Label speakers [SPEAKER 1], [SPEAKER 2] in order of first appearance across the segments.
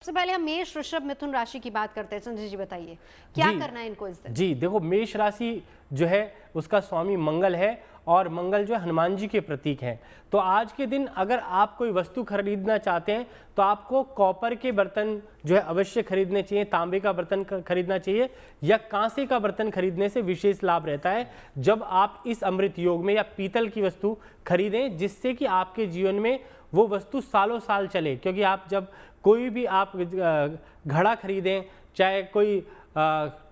[SPEAKER 1] सबसे पहले हम मेष, वृषभ, मिथुन राशि की बात करते हैं। संजय जी बताइए क्या करना है इनको इस दिन?
[SPEAKER 2] जी देखो, मेष राशि जो है उसका स्वामी मंगल है और मंगल जो है हनुमान जी के प्रतीक हैं। तो आज के दिन अगर आप कोई वस्तु खरीदना चाहते हैं तो आपको कॉपर के बर्तन जो है अवश्य खरीदने चाहिए, तांबे का बर्तन खरीदना चाहिए या कांसे का बर्तन खरीदने से विशेष लाभ रहता है जब आप इस अमृत योग में, या पीतल की वस्तु खरीदें जिससे कि आपके जीवन में वो वस्तु सालों साल चले। क्योंकि आप जब कोई भी आप घड़ा खरीदें, चाहे कोई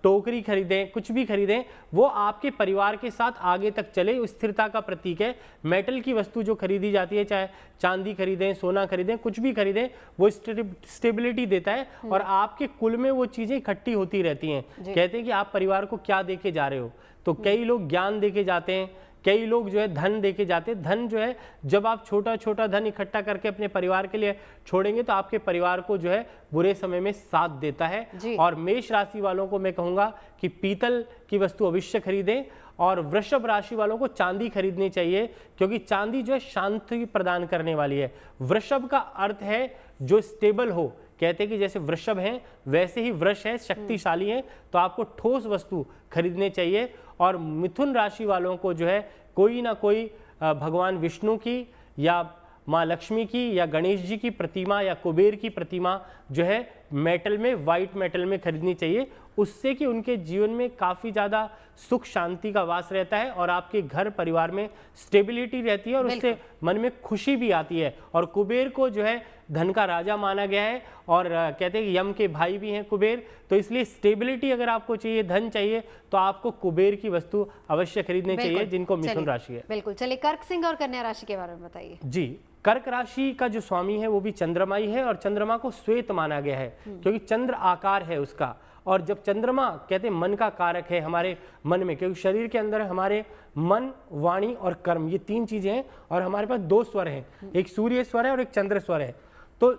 [SPEAKER 2] टोकरी खरीदें, कुछ भी खरीदें, वो आपके परिवार के साथ आगे तक चले, स्थिरता का प्रतीक है। मेटल की वस्तु जो खरीदी जाती है, चाहे चांदी खरीदें, सोना खरीदें, कुछ भी खरीदें, वो स्टेबिलिटी देता है और आपके कुल में वो चीज़ें इकट्ठी होती रहती हैं। कहते हैं कि आप परिवार को क्या दे के जा रहे हो। तो कई लोग ज्ञान दे के जाते हैं, कई लोग जो है धन देके जाते हैं। धन जो है जब आप छोटा छोटा धन इकट्ठा करके अपने परिवार के लिए छोड़ेंगे तो आपके परिवार को जो है बुरे समय में साथ देता है। और मेष राशि वालों को मैं कहूँगा कि पीतल की वस्तु अवश्य खरीदें और वृषभ राशि वालों को चांदी खरीदनी चाहिए क्योंकि चांदी जो है शांति प्रदान करने वाली है। वृषभ का अर्थ है जो स्टेबल हो। कहते हैं कि जैसे वृषभ हैं वैसे ही वृष है, शक्तिशाली है, तो आपको ठोस वस्तु खरीदने चाहिए। और मिथुन राशि वालों को जो है कोई ना कोई भगवान विष्णु की या माँ लक्ष्मी की या गणेश जी की प्रतिमा या कुबेर की प्रतिमा जो है मेटल में, वाइट मेटल में खरीदनी चाहिए। उससे कि उनके जीवन में काफ़ी ज़्यादा सुख शांति का वास रहता है और आपके घर परिवार में स्टेबिलिटी रहती है और उससे मन में खुशी भी आती है। और कुबेर को जो है धन का राजा माना गया है और कहते हैं कि यम के भाई भी हैं कुबेर। तो इसलिए स्टेबिलिटी अगर आपको चाहिए, धन चाहिए, तो आपको कुबेर की वस्तु अवश्य खरीदनी चाहिए जिनको मिथुन राशि है।
[SPEAKER 1] बिल्कुल। चलिए कर्क सिंह और कन्या राशि के बारे में बताइए।
[SPEAKER 2] जी, कर्क राशि का जो स्वामी है वो भी चंद्रमा ही है और चंद्रमा को श्वेत माना गया है क्योंकि चंद्र आकार है उसका। और जब चंद्रमा कहते हैं मन का कारक है हमारे मन में, क्योंकि शरीर के अंदर हमारे मन, वाणी और कर्म, ये तीन चीजें हैं और हमारे पास दो स्वर हैं, एक सूर्य स्वर है और एक चंद्र स्वर है। तो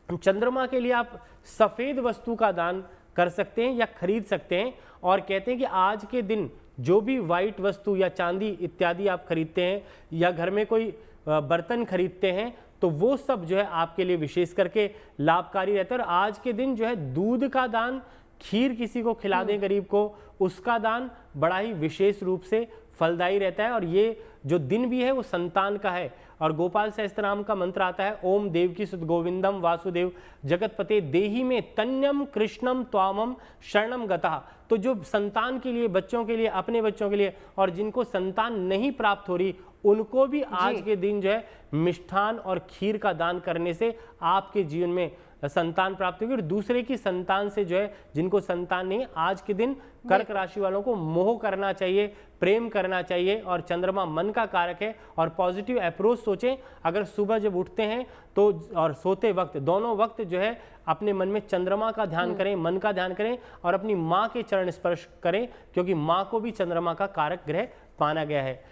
[SPEAKER 2] चंद्रमा के लिए आप सफेद वस्तु का दान कर सकते हैं या खरीद सकते हैं। और कहते हैं कि आज के दिन जो भी वाइट वस्तु या चांदी इत्यादि आप खरीदते हैं या घर में कोई बर्तन खरीदते हैं तो वो सब जो है आपके लिए विशेष करके लाभकारी रहता है। और आज के दिन जो है दूध का दान, खीर किसी को खिला दें गरीब को, उसका दान बड़ा ही विशेष रूप से फलदायी रहता है। और ये जो दिन भी है वो संतान का है और गोपाल सहस्त्रनाम का मंत्र आता है, ओम देवकी सुत गोविंदम वासुदेव जगतपते देही में तन्यम कृष्णम त्वामम शरणम गतः। तो जो संतान के लिए, बच्चों के लिए, अपने बच्चों के लिए और जिनको संतान नहीं प्राप्त हो रही उनको भी आज के दिन जो है मिष्ठान और खीर का दान करने से आपके जीवन में संतान प्राप्त होगी। और दूसरे की संतान से जो है जिनको संतान नहीं, आज के दिन कर्क राशि वालों को मोह करना चाहिए, प्रेम करना चाहिए। और चंद्रमा मन का कारक है और पॉजिटिव अप्रोच सोचें। अगर सुबह जब उठते हैं तो और सोते वक्त, दोनों वक्त जो है अपने मन में चंद्रमा का ध्यान करें, मन का ध्यान करें और अपनी माँ के चरण स्पर्श करें क्योंकि माँ को भी चंद्रमा का कारक ग्रह माना गया है।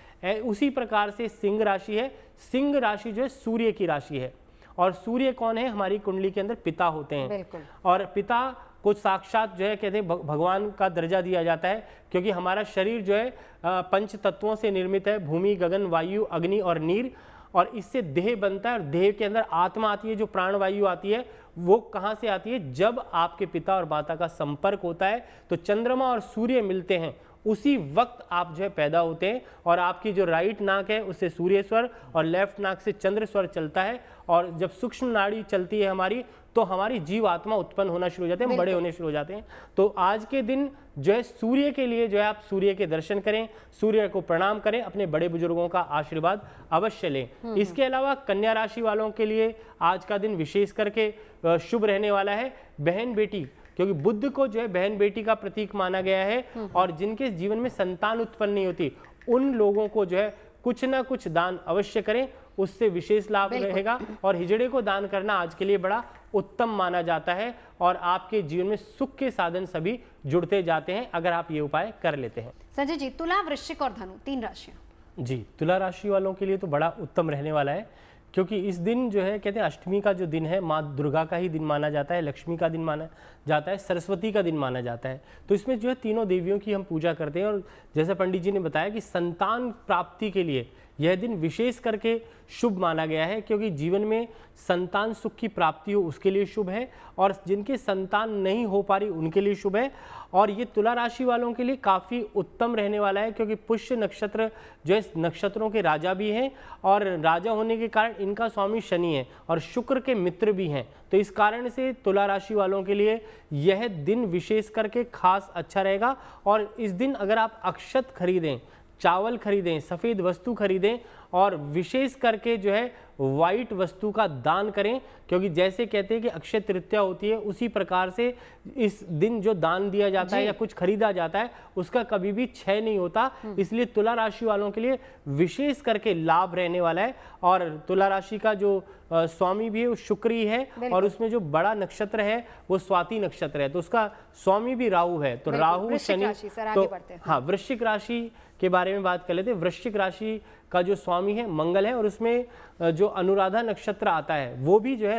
[SPEAKER 2] उसी प्रकार से सिंह राशि है। सिंह राशि जो है सूर्य की राशि है और सूर्य कौन है? हमारी कुंडली के अंदर पिता होते हैं और पिता को साक्षात जो है कहते हैं भगवान का दर्जा दिया जाता है क्योंकि हमारा शरीर जो है पंच तत्वों से निर्मित है, भूमि, गगन, वायु, अग्नि और नीर। और इससे देह बनता है और देह के अंदर आत्मा आती है, जो प्राणवायु आती है वो कहाँ से आती है? जब आपके पिता और माता का संपर्क होता है। तो चंद्रमा और सूर्य मिलते हैं, उसी वक्त आप जो है पैदा होते हैं। और आपकी जो राइट नाक है उससे सूर्य स्वर और लेफ्ट नाक से चंद्र स्वर चलता है। और जब सूक्ष्म नाड़ी चलती है हमारी तो हमारी जीव आत्मा उत्पन्न होना शुरू हो जाते हैं, बड़े होने शुरू हो जाते हैं। तो आज के दिन जो है सूर्य के लिए जो है आप सूर्य के दर्शन करें, सूर्य को प्रणाम करें, अपने बड़े बुजुर्गों का आशीर्वाद अवश्य लें। इसके अलावा कन्या राशि वालों के लिए आज का दिन विशेष करके शुभ रहने वाला है। बहन बेटी, क्योंकि बुद्ध को जो है बहन बेटी का प्रतीक माना गया है और जिनके जीवन में संतान उत्पन्न नहीं होती उन लोगों को जो है कुछ ना कुछ दान अवश्य करें, उससे विशेष लाभ रहेगा। और हिजड़े को दान करना आज के लिए बड़ा उत्तम माना जाता है और आपके जीवन में सुख के साधन सभी जुड़ते जाते हैं अगर आप ये उपाय कर लेते हैं।
[SPEAKER 1] संजय जी, तुला, वृश्चिक और धनु, तीन राशियां।
[SPEAKER 2] जी, तुला राशि वालों के लिए तो बड़ा उत्तम रहने वाला है क्योंकि इस दिन जो है कहते हैं अष्टमी का जो दिन है माँ दुर्गा का ही दिन माना जाता है, लक्ष्मी का दिन माना जाता है, सरस्वती का दिन माना जाता है। तो इसमें जो है तीनों देवियों की हम पूजा करते हैं और जैसे पंडित जी ने बताया कि संतान प्राप्ति के लिए यह दिन विशेष करके शुभ माना गया है, क्योंकि जीवन में संतान सुख की प्राप्ति हो उसके लिए शुभ है, और जिनके संतान नहीं हो पा रही उनके लिए शुभ है। और ये तुला राशि वालों के लिए काफ़ी उत्तम रहने वाला है, क्योंकि पुष्य नक्षत्र जो है नक्षत्रों के राजा भी हैं, और राजा होने के कारण इनका स्वामी शनि है और शुक्र के मित्र भी हैं। तो इस कारण से तुला राशि वालों के लिए यह दिन विशेष करके खास अच्छा रहेगा। और इस दिन अगर आप अक्षत खरीदें, चावल खरीदें, सफ़ेद वस्तु खरीदें, और विशेष करके जो है वाइट वस्तु का दान करें, क्योंकि जैसे कहते हैं कि अक्षय तृतीया होती है, उसी प्रकार से इस दिन जो दान दिया जाता है या कुछ खरीदा जाता है उसका कभी भी क्षय नहीं होता। इसलिए तुला राशि वालों के लिए विशेष करके लाभ रहने वाला है। और तुला राशि का जो स्वामी भी है वो शुक्र ही है, और उसमें जो बड़ा नक्षत्र है वो स्वाति नक्षत्र है, तो उसका स्वामी भी राहु है। तो राहु शनि, तो हाँ, वृश्चिक राशि के बारे में बात कर लेते हैं। वृश्चिक राशि का जो स्वामी है मंगल है, और उसमें जो अनुराधा नक्षत्र आता है वो भी जो है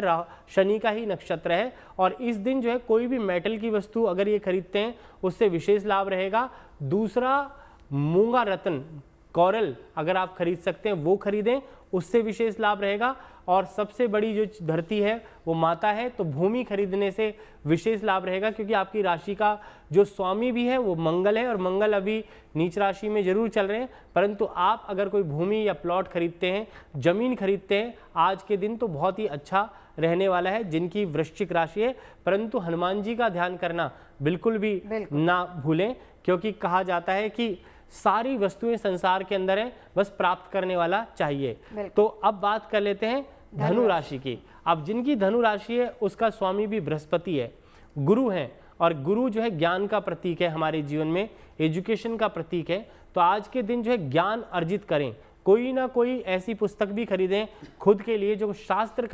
[SPEAKER 2] शनि का ही नक्षत्र है। और इस दिन जो है कोई भी मेटल की वस्तु अगर ये खरीदते हैं उससे विशेष लाभ रहेगा। दूसरा, मूंगा रत्न, कोरल अगर आप खरीद सकते हैं वो खरीदें, उससे विशेष लाभ रहेगा। और सबसे बड़ी जो धरती है वो माता है, तो भूमि खरीदने से विशेष लाभ रहेगा, क्योंकि आपकी राशि का जो स्वामी भी है वो मंगल है, और मंगल अभी नीच राशि में जरूर चल रहे हैं, परंतु आप अगर कोई भूमि या प्लॉट खरीदते हैं, जमीन खरीदते हैं, आज के दिन तो बहुत ही अच्छा रहने वाला है जिनकी वृश्चिक राशि है। परंतु हनुमान जी का ध्यान करना बिल्कुल भी ना भूलें, क्योंकि कहा जाता है कि सारी वस्तुएं संसार के अंदर हैं, बस प्राप्त करने वाला चाहिए। तो अब बात कर लेते हैं धनु राशि की। अब जिनकी धनु राशि है उसका स्वामी भी बृहस्पति है, गुरु हैं, और गुरु जो है ज्ञान का प्रतीक है, हमारे जीवन में एजुकेशन का प्रतीक है। तो आज के दिन जो है ज्ञान अर्जित करें, कोई ना कोई ऐसी पुस्तक भी खरीदें खुद के लिए, जो शास्त्र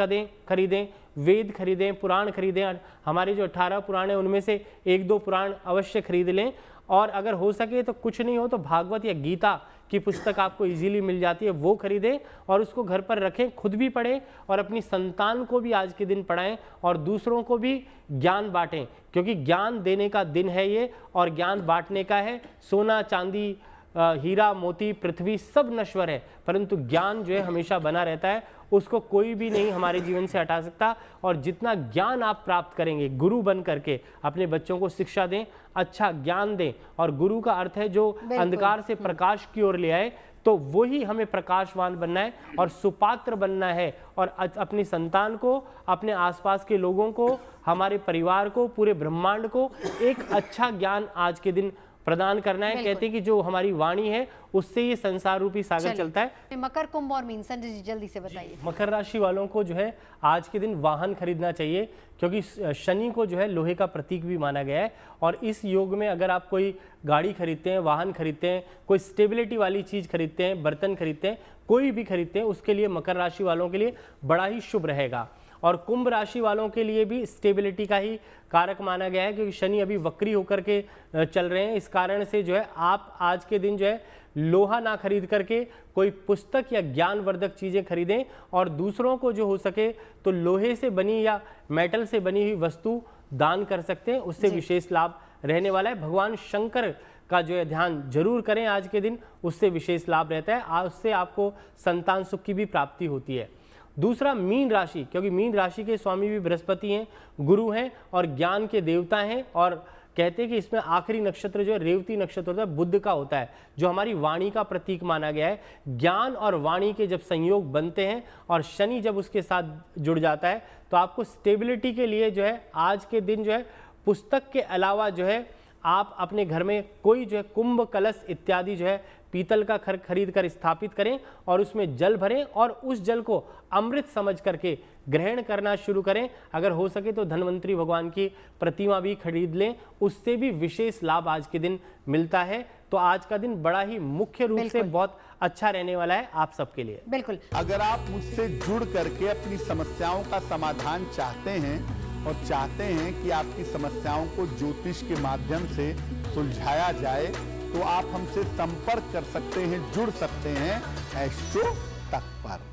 [SPEAKER 2] खरीदें, वेद खरीदें, पुराण खरीदें। हमारे जो 18 पुराण हैं उनमें से 1-2 पुराण अवश्य खरीद लें, और अगर हो सके तो कुछ नहीं हो तो भागवत या गीता की पुस्तक आपको इजीली मिल जाती है, वो खरीदें और उसको घर पर रखें, खुद भी पढ़ें और अपनी संतान को भी आज के दिन पढ़ाएं, और दूसरों को भी ज्ञान बांटें, क्योंकि ज्ञान देने का दिन है ये, और ज्ञान बांटने का है। सोना चांदी, हीरा मोती, पृथ्वी सब नश्वर है, परंतु ज्ञान जो है हमेशा बना रहता है, उसको कोई भी नहीं हमारे जीवन से हटा सकता। और जितना ज्ञान आप प्राप्त करेंगे, गुरु बन करके अपने बच्चों को शिक्षा दें, अच्छा ज्ञान दें, और गुरु का अर्थ है जो अंधकार से प्रकाश की ओर ले आए, तो वही हमें प्रकाशवान बनना है और सुपात्र बनना है, और अपनी संतान को, अपने आसपास के लोगों को, हमारे परिवार को, पूरे ब्रह्मांड को एक अच्छा ज्ञान आज के दिन प्रदान करना है। कहते हैं कि जो हमारी वाणी है उससे ये संसार रूपी सागर चलता है।
[SPEAKER 1] मकर, कुंभ और मीन, संजय जी जल्दी से बताइए।
[SPEAKER 2] मकर राशि वालों को जो है आज के दिन वाहन खरीदना चाहिए, क्योंकि शनि को जो है लोहे का प्रतीक भी माना गया है, और इस योग में अगर आप कोई गाड़ी खरीदते हैं, वाहन खरीदते हैं, कोई स्टेबिलिटी वाली चीज़ खरीदते हैं, बर्तन खरीदते हैं, कोई भी खरीदते हैं, उसके लिए मकर राशि वालों के लिए बड़ा ही शुभ रहेगा। और कुंभ राशि वालों के लिए भी स्टेबिलिटी का ही कारक माना गया है, क्योंकि शनि अभी वक्री होकर के चल रहे हैं। इस कारण से जो है आप आज के दिन जो है लोहा ना खरीद करके कोई पुस्तक या ज्ञानवर्धक चीज़ें खरीदें, और दूसरों को जो हो सके तो लोहे से बनी या मेटल से बनी हुई वस्तु दान कर सकते हैं, उससे विशेष लाभ रहने वाला है। भगवान शंकर का जो है ध्यान जरूर करें आज के दिन, उससे विशेष लाभ रहता है, उससे आपको संतान सुख की भी प्राप्ति होती है। दूसरा, मीन राशि, क्योंकि मीन राशि के स्वामी भी बृहस्पति हैं, गुरु हैं और ज्ञान के देवता हैं, और कहते हैं कि इसमें आखिरी नक्षत्र जो है रेवती नक्षत्र होता है, बुध का होता है, जो हमारी वाणी का प्रतीक माना गया है। ज्ञान और वाणी के जब संयोग बनते हैं और शनि जब उसके साथ जुड़ जाता है, तो आपको स्टेबिलिटी के लिए जो है आज के दिन जो है पुस्तक के अलावा जो है आप अपने घर में कोई जो है कुंभ, कलश इत्यादि जो है पीतल का खरीद कर स्थापित करें, और उसमें जल भरें, और उस जल को अमृत समझ करके ग्रहण करना शुरू करें। अगर हो सके तो धन्वंतरी भगवान की प्रतिमा भी खरीद लें, उससे भी विशेष लाभ आज के दिन मिलता है। तो आज का दिन बड़ा ही मुख्य रूप से बहुत अच्छा रहने वाला है आप सबके लिए।
[SPEAKER 1] बिल्कुल।
[SPEAKER 3] अगर आप मुझसे जुड़ करके अपनी समस्याओं का समाधान चाहते हैं, और चाहते हैं कि आपकी समस्याओं को ज्योतिष के माध्यम से सुलझाया जाए, तो आप हमसे संपर्क कर सकते हैं, जुड़ सकते हैं एस्ट्रो तक पर।